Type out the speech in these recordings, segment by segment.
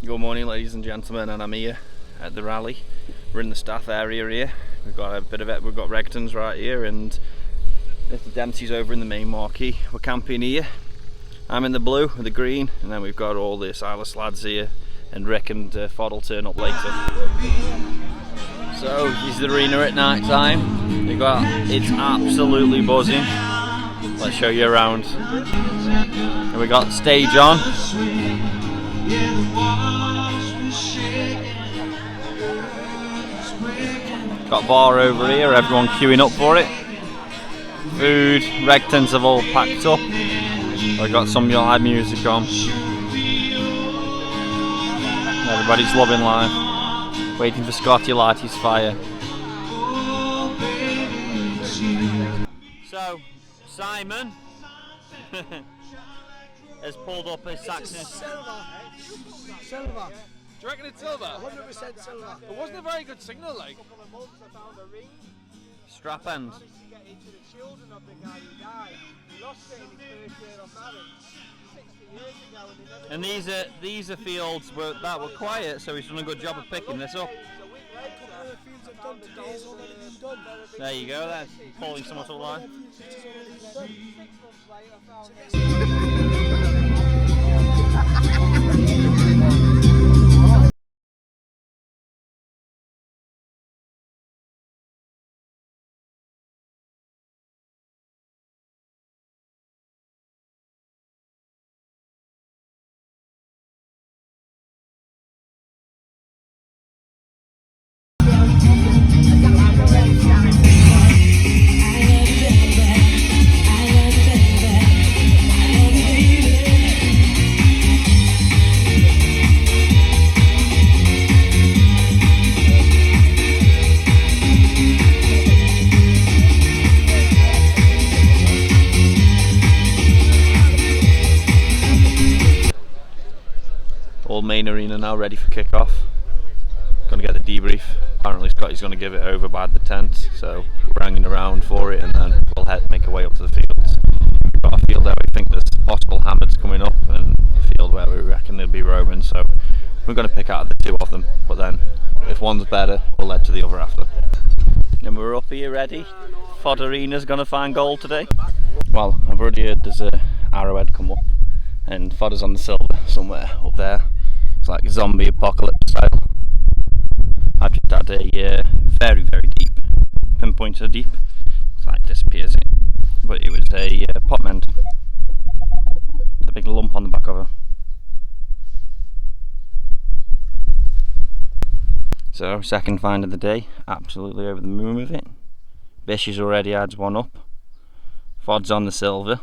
Good morning, ladies and gentlemen, and I'm here at the rally. We're in the staff area here. We've got a bit of it. We've got Regton's right here, and Mr. Dempsey's over in the main marquee. We're camping here. I'm in the blue with the green, and then we've got all the Silas lads here, and Rick and Fod will turn up later. So this is the arena at night time. It's absolutely buzzing. Let's show you around. And we got stage on. Got bar over here, everyone queuing up for it. Food, Regtons have all packed up. We've got some live music on. Everybody's loving life. Waiting for Scott to light his fire. So, Simon has pulled up his Saxon. Silver. Do you reckon it's silver? 100% silver. It wasn't a very good signal, like. Strap end. And these are fields that were quiet, so he's done a good job of picking this up. There you go, then. Pulling someone to the line. All main arena now ready for kick-off. Gonna get the debrief. Apparently Scotty's gonna give it over by the tent, so we're hanging around for it, and then we'll make our way up to the fields. We've got a field there we think there's possible Hammards coming up, and a field where we reckon there'll be Romans, so we're gonna pick out the two of them, but then if one's better, we'll head to the other after. And we're up here ready. Fod Arena's gonna find gold today. Well, I've already heard there's a arrowhead come up, and Fodder's on the silver somewhere up there. It's like a zombie apocalypse style. I've just had a very, very deep pinpointer deep. It's like disappears it. But it was a potmend. With a big lump on the back of her. So, second find of the day. Absolutely over the moon with it. Bish has already had one up. Fod's on the silver.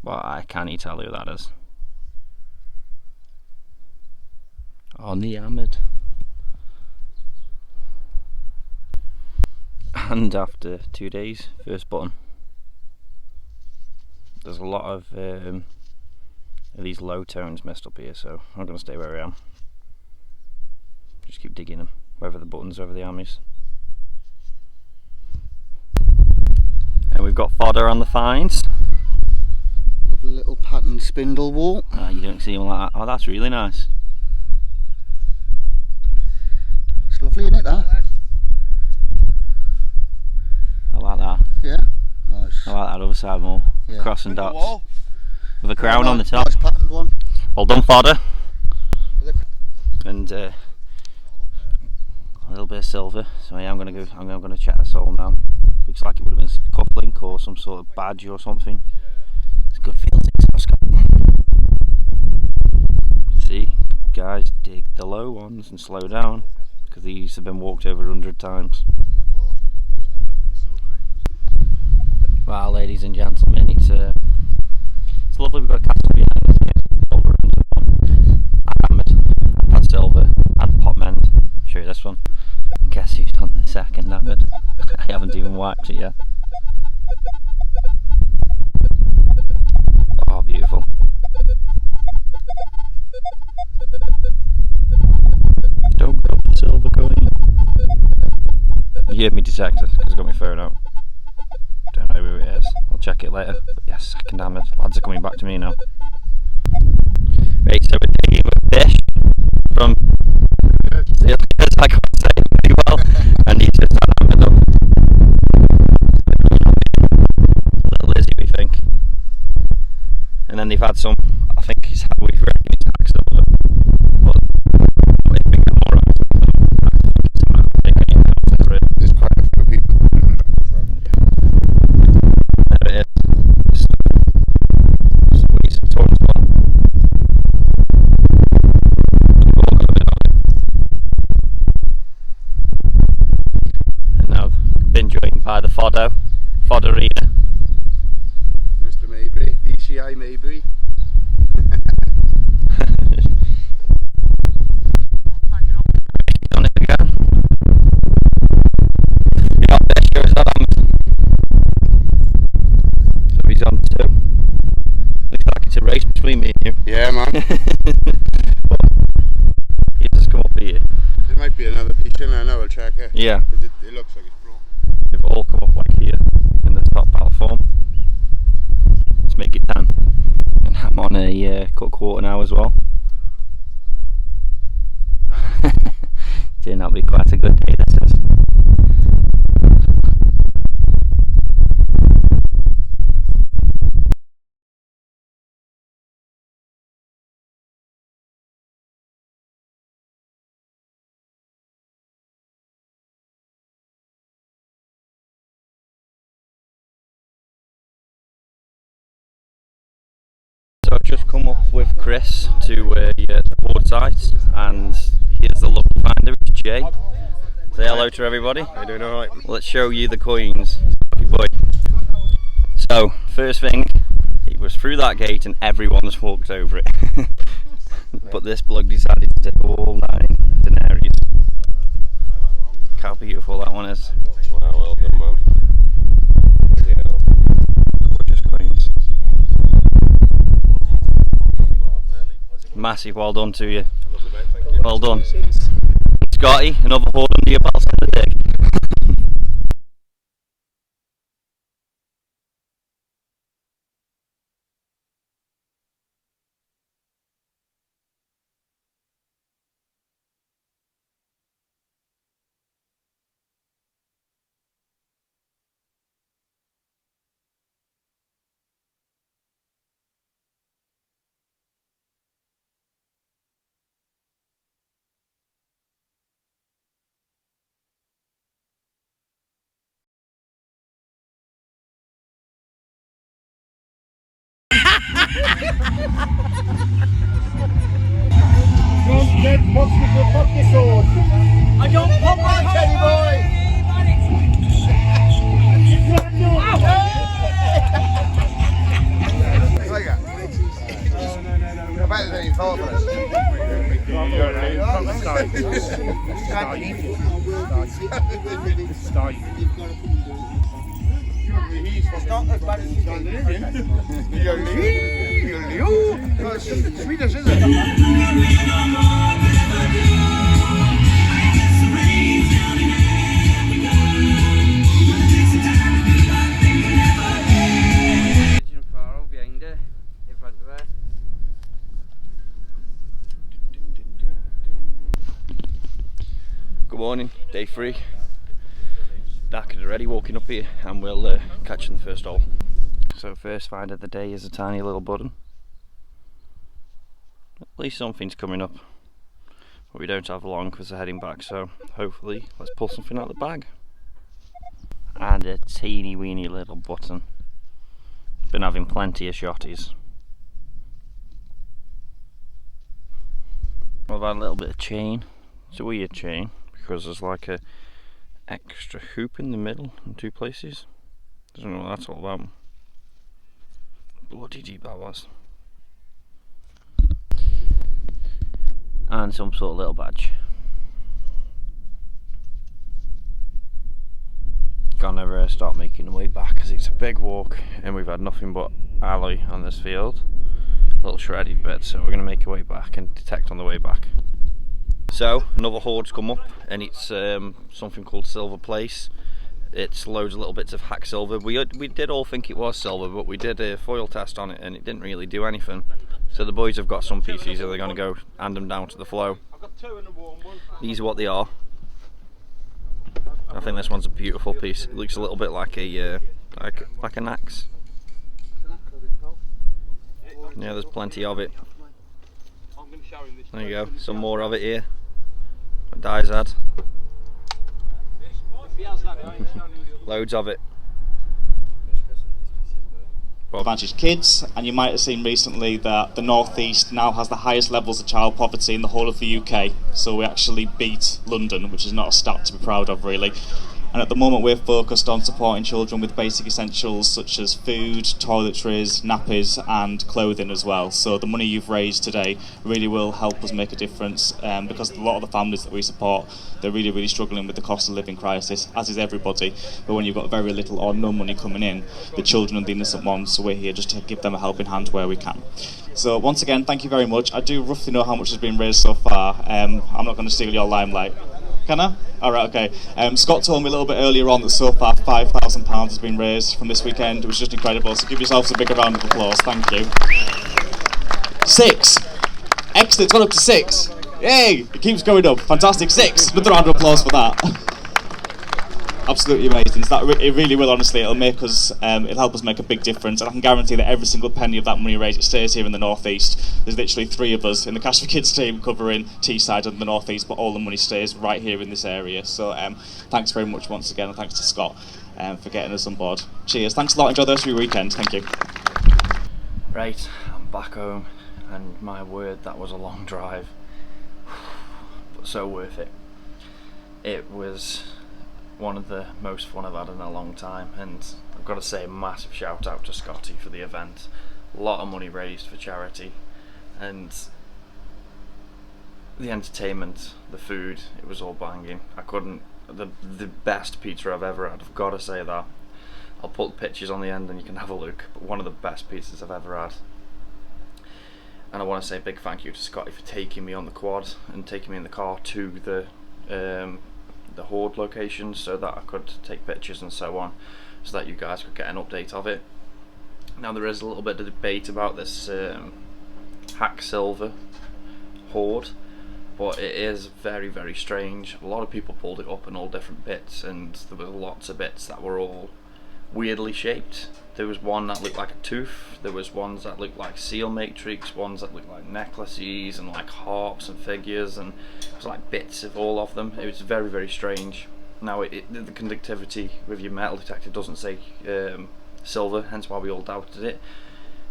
But I can't tell who that is. On the Ahmed. And after 2 days, first button. There's a lot of these low tones messed up here, so I'm going to stay where I am. Just keep digging them, whether the buttons over the armies. And we've got fodder on the finds. Lovely little patterned spindle wall. You don't see them like that. Oh, that's really nice. It's lovely, isn't it, that? I like that. Yeah, nice. I like that other side more. Yeah. Cross and dots. With a crown on the top. Nice patterned one. Well done, fodder. And a little bit of silver. So yeah, I'm gonna check this all now. Looks like it would have been a cufflink or some sort of badge or something. It's a good field, Scott. See, guys, dig the low ones and slow down, because these have been walked over 100 times. Well, ladies and gentlemen, it's lovely. We've got a castle behind us here. Over Hammered, had silver, had potmend. Show you this one. And guess who's done the second Hammered? I haven't even wiped it yet. Oh, beautiful. Don't drop the silver coin. You heard me detector because I got my phone out. Don't know who it is. I'll check it later. But yes, second Hammered. Lads are coming back to me now. Right, so we're digging with fish. by the Fodderina. Mr. Maybury, DCI Maybury. On it again. Yeah, there shows that so he's on 2. Looks like it's a race between me and you. Yeah, man. He just come up here. There might be another piece in there now, I'll check it. Yeah. But it looks like it's broke. They've all come up like here in the top platform. Let's make it 10. And I'm on a cut quarter now as well. Turned out to be quite a good day, this is. So I've just come up with Chris to the Hoards site, and here's the luck finder, it's Jay. Say hello to everybody. I doing alright? Let's show you the coins. He's a lucky boy. So, first thing, it was through that gate and everyone just walked over it. But this bloke decided to take all 9 denaries. Look how beautiful that one is. Wow, well done, man. Gorgeous coins. Massive well done to you. Well done. Scotty, another hoard under your belt in the day. I don't pop my Teddy boy! Swedish, isn't it? Good morning, day 3. Knackered already walking up here, and we'll catch in the first hole. So first find of the day is a tiny little button. At least something's coming up. But we don't have long because they're heading back, so hopefully let's pull something out of the bag. And a teeny weeny little button. Been having plenty of shotties. I've had a little bit of chain. It's a weird chain because there's like a extra hoop in the middle in 2 places. I don't know what that's all about. Bloody deep that was. And some sort of little badge. Gonna start making the way back because it's a big walk and we've had nothing but alloy on this field. A little shredded bit, so we're gonna make our way back and detect on the way back. So another hoard's come up, and it's something called Silver Place. It's loads of little bits of hack silver. We did all think it was silver, but we did a foil test on it and it didn't really do anything. So the boys have got some pieces and they're going to go hand them down to the flow. These are what they are. I think this one's a beautiful piece. It looks a little bit like a like an axe. Yeah, there's plenty of it. There you go, some more of it here. What Di's had. Loads of it. Advantage kids, and you might have seen recently that the North East now has the highest levels of child poverty in the whole of the UK. So we actually beat London, which is not a stat to be proud of really. And and at the moment we're focused on supporting children with basic essentials such as food, toiletries, nappies and clothing as well. So the money you've raised today really will help us make a difference, because a lot of the families that we support, they're really struggling with the cost of living crisis, as is everybody. But when you've got very little or no money coming in, the children and the innocent ones, so we're here just to give them a helping hand where we can. So once again, thank you very much. I do roughly know how much has been raised so far. I'm not going to steal your limelight. Can I? Alright, okay. Scott told me a little bit earlier on that so far £5,000 has been raised from this weekend. It was just incredible, so give yourselves a bigger round of applause. Thank you. 6. Excellent, it's gone up to 6. Yay! It keeps going up. Fantastic. 6. Another round of applause for that. Absolutely amazing. So it really will, honestly. It'll make us, it'll help us make a big difference, and I can guarantee that every single penny of that money raised, it stays here in the North East. There's literally 3 of us in the Cash for Kids team covering Teesside and the North East, but all the money stays right here in this area. So thanks very much once again, and thanks to Scott for getting us on board. Cheers. Thanks a lot. Enjoy the rest of your weekend. Thank you. Right, I'm back home, and my word, that was a long drive, but so worth it. It was one of the most fun I've had in a long time, and I've got to say a massive shout out to Scotty for the event. A lot of money raised for charity, and the entertainment, the food, it was all banging. The best pizza I've ever had, I've got to say that. I'll put pictures on the end and you can have a look, but one of the best pizzas I've ever had. And I want to say a big thank you to Scotty for taking me on the quad and taking me in the car to the Hoard location so that I could take pictures and so on, so that you guys could get an update of it. Now there is a little bit of debate about this hack silver hoard, but it is very strange. A lot of people pulled it up in all different bits, and there were lots of bits that were all weirdly shaped. There was one that looked like a tooth, there was ones that looked like seal matrix, ones that looked like necklaces and like harps and figures, and it was like bits of all of them. It was very strange. Now the conductivity with your metal detector doesn't say silver, hence why we all doubted it,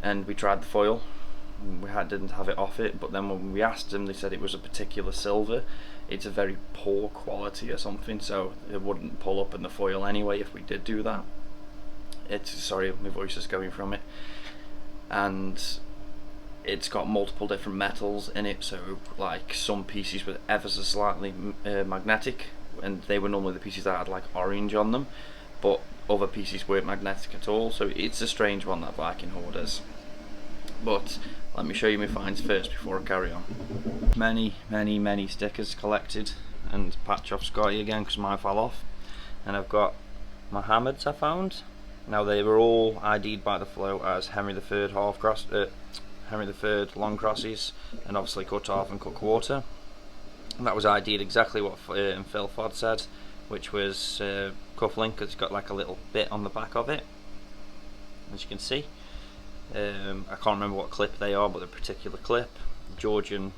and we tried the foil. We didn't have it off it, but then when we asked them, they said it was a particular silver. It's a very poor quality or something, so it wouldn't pull up in the foil anyway if we did do that. Sorry, my voice is going from it. And it's got multiple different metals in it, so like some pieces were ever so slightly magnetic, and they were normally the pieces that had like orange on them, but other pieces weren't magnetic at all, so it's a strange one, that Viking Hoard is. But let me show you my finds first before I carry on. Many stickers collected, and patch off Scotty again because mine fell off. And I've got my hammers I found. Now they were all ID'd by the flow as Henry III Henry III long crosses, and obviously cut off and cut quarter. And that was ID'd exactly what Phil Ford said, which was cufflink, because it's got like a little bit on the back of it, as you can see. I can't remember what clip they are, but they're a particular clip. Georgian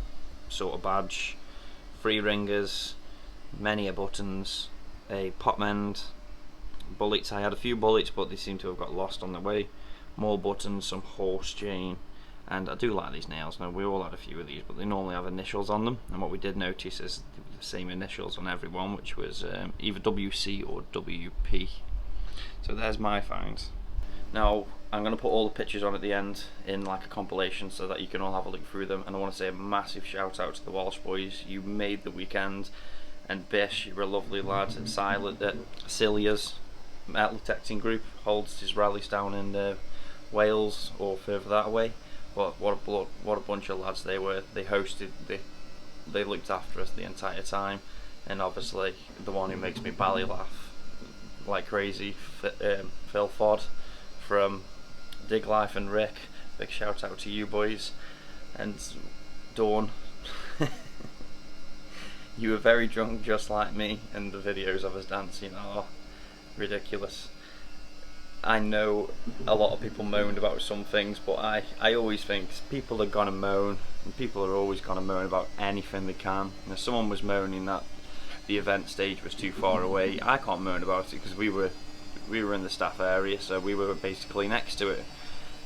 sort of badge, 3 ringers, many buttons, a pop end, bullets. I had a few bullets, but they seem to have got lost on the way. More buttons, some horse chain, and I do like these nails. Now we all had a few of these, but they normally have initials on them, and what we did notice is the same initials on every one, which was either WC or WP. So there's my finds. Now I'm going to put all the pictures on at the end in like a compilation so that you can all have a look through them, and I want to say a massive shout out to the Walsh boys. You made the weekend, and Bish, you're a lovely lad, and Celia's metal detecting group holds his rallies down in Wales or further that way. What a bunch of lads they were. They hosted, they looked after us the entire time, and obviously the one who makes me belly laugh like crazy, Phil Ford from Dig Life, and Rick, big shout out to you boys. And Dawn, you were very drunk just like me, and the videos of us dancing are ridiculous. I know a lot of people moaned about some things, but I always think people are gonna moan, and people are always gonna moan about anything they can. And if someone was moaning that the event stage was too far away, I can't moan about it because we were in the staff area, so we were basically next to it.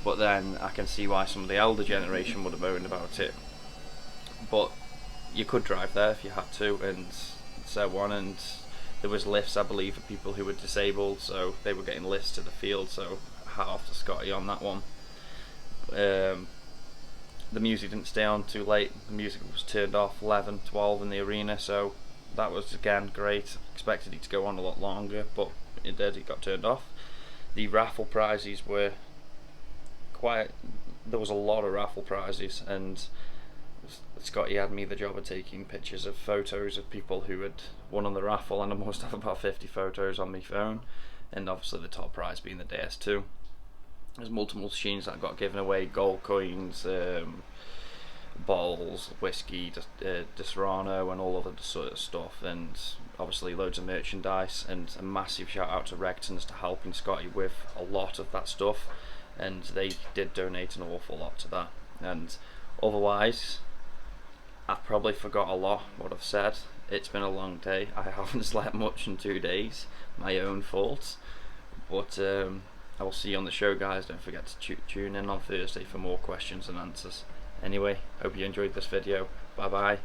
But then I can see why some of the elder generation would have moaned about it. But you could drive there if you had to, and so on, and there was lifts, I believe, for people who were disabled, so they were getting lifts to the field, so hat off to Scotty on that one. The music didn't stay on too late. The music was turned off 11, 12 in the arena, so that was again great. Expected it to go on a lot longer, but it did, it got turned off. The raffle prizes were there was a lot of raffle prizes, and Scotty had me the job of taking pictures of photos of people who had won on the raffle, and I must have about 50 photos on my phone, and obviously the top prize being the DS2. There's multiple machines that got given away, gold coins, bottles, whiskey, Disaronno, and all of that sort of stuff, and obviously loads of merchandise, and a massive shout out to Regtons to helping Scotty with a lot of that stuff, and they did donate an awful lot to that. And otherwise, I've probably forgot a lot what I've said. It's been a long day. I haven't slept much in 2 days, my own fault, but I will see you on the show, guys. Don't forget to tune in on Thursday for more questions and answers. Anyway, hope you enjoyed this video. Bye bye.